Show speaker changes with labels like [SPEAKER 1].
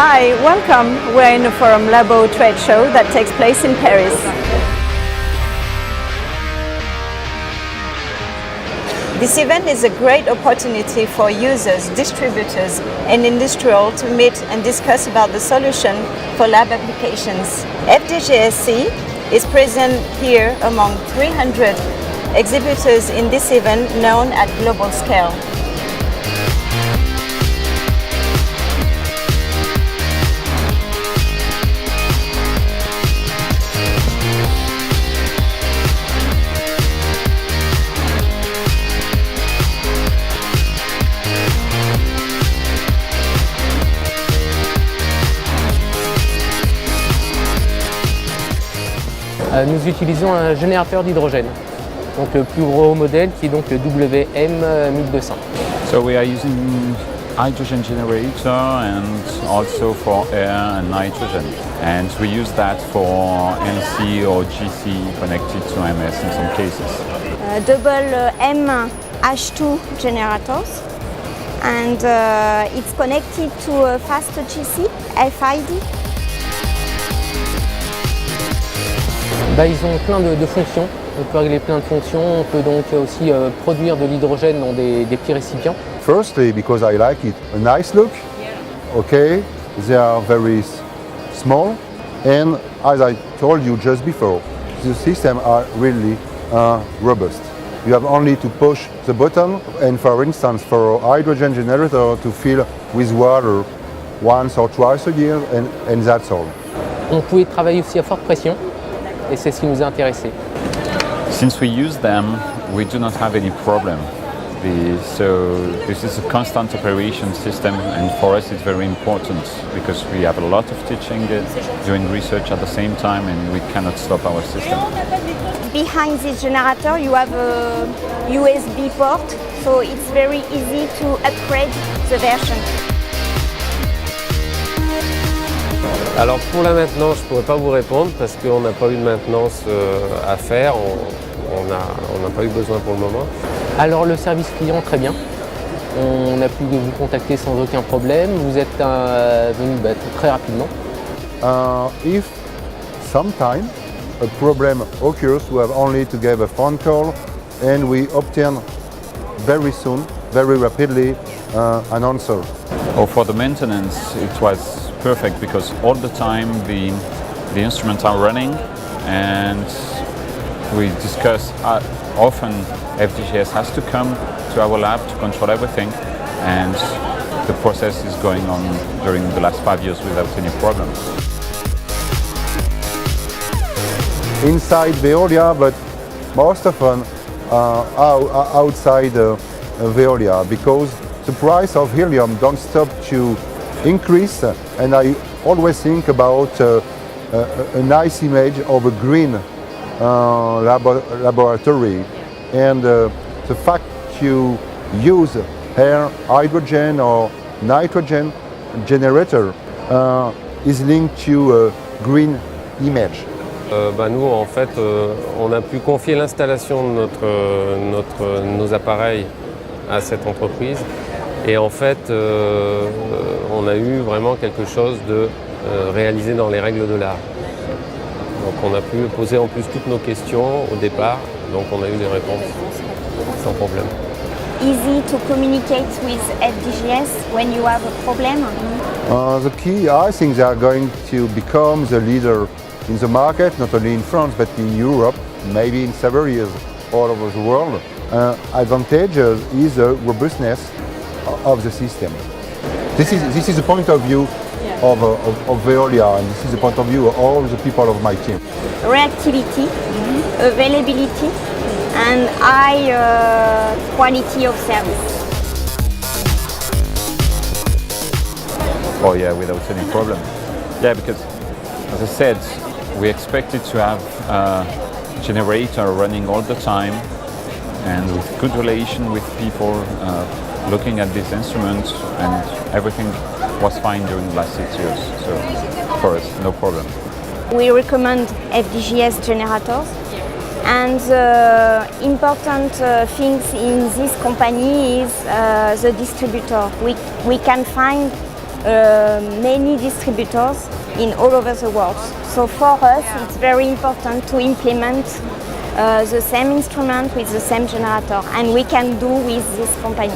[SPEAKER 1] Hi, welcome. We're in a Forum Labo trade show that takes place in Paris. This event is a great opportunity for users, distributors and industrial to meet and discuss about the solution for lab applications. F DGSi is present here among 300 exhibitors in this event known at global scale.
[SPEAKER 2] Nous utilisons un générateur d'hydrogène, donc le plus gros modèle qui est donc le WM1200.
[SPEAKER 3] So we are using hydrogen generator and also for air and nitrogen, and we use that for LC or GC connected to MS in some cases.
[SPEAKER 4] Double M-H2 generators, and it's connected to a fast GC, FID.
[SPEAKER 2] Ils ont plein de fonctions, on peut régler plein de fonctions, on peut donc aussi produire de l'hydrogène dans des petits récipients.
[SPEAKER 5] Firstly, because I like it, a nice look, okay, they are very small, and as I told you just before, the systems are really robust. You have only to push the button, and for instance, for a hydrogen generator to fill with water once or twice a year, and that's all.
[SPEAKER 2] On pouvait travailler aussi à forte pression. Et c'est ce qui nous a intéressés.
[SPEAKER 3] Since we use them, we do not have any problem. So this is a constant operation system, and for us it's very important because we have a lot of teaching, doing research at the same time, and we cannot stop our system.
[SPEAKER 4] Behind this generator you have a USB port, so it's very easy to upgrade the version.
[SPEAKER 6] Alors pour la maintenance, je ne pourrais pas vous répondre parce qu'on n'a pas eu de maintenance à faire, on n'a pas eu besoin pour le moment.
[SPEAKER 2] Alors le service client, très bien. On a pu vous contacter sans aucun problème, vous êtes venu très rapidement.
[SPEAKER 5] If sometime a problem occurs, we have only to give a phone call and we obtain very soon, very rapidly, an answer.
[SPEAKER 3] Or for the maintenance, it was perfect because all the time the instruments are running, and we discuss often FDGS has to come to our lab to control everything, and the process is going on during the last 5 years without any problems.
[SPEAKER 5] Inside Veolia, but most often outside Veolia, because the price of helium don't stop to increase, and I always think about a nice image of a green laboratory, and the fact you use air, hydrogen or nitrogen generator is linked to a green image.
[SPEAKER 6] Nous en fait on a pu confier l'installation de nos appareils à cette entreprise. Et en fait, on a eu vraiment quelque chose de réalisé dans les règles de l'art. Donc on a pu poser en plus toutes nos questions au départ, donc on a eu des réponses sans problème.
[SPEAKER 4] Easy to communicate with F DGS when you have a problem?
[SPEAKER 5] The key, I think they are going to become the leader in the market, not only in France but in Europe, maybe in several years all over the world. Advantage is the robustness of the system. This is the point of view of Veolia, and this is the point of view of all the people of my team.
[SPEAKER 4] Reactivity, availability, and high quality of service.
[SPEAKER 3] Oh yeah, without any problem. Yeah, because as I said, we expected to have a generator running all the time and with good relation with people looking at this instrument, and everything was fine during the last 6 years. So for us, no problem.
[SPEAKER 4] We recommend F-DGS generators, and the important things in this company is the distributor. We can find many distributors in all over the world. So for us, it's very important to implement the same instrument with the same generator, and we can do with this company.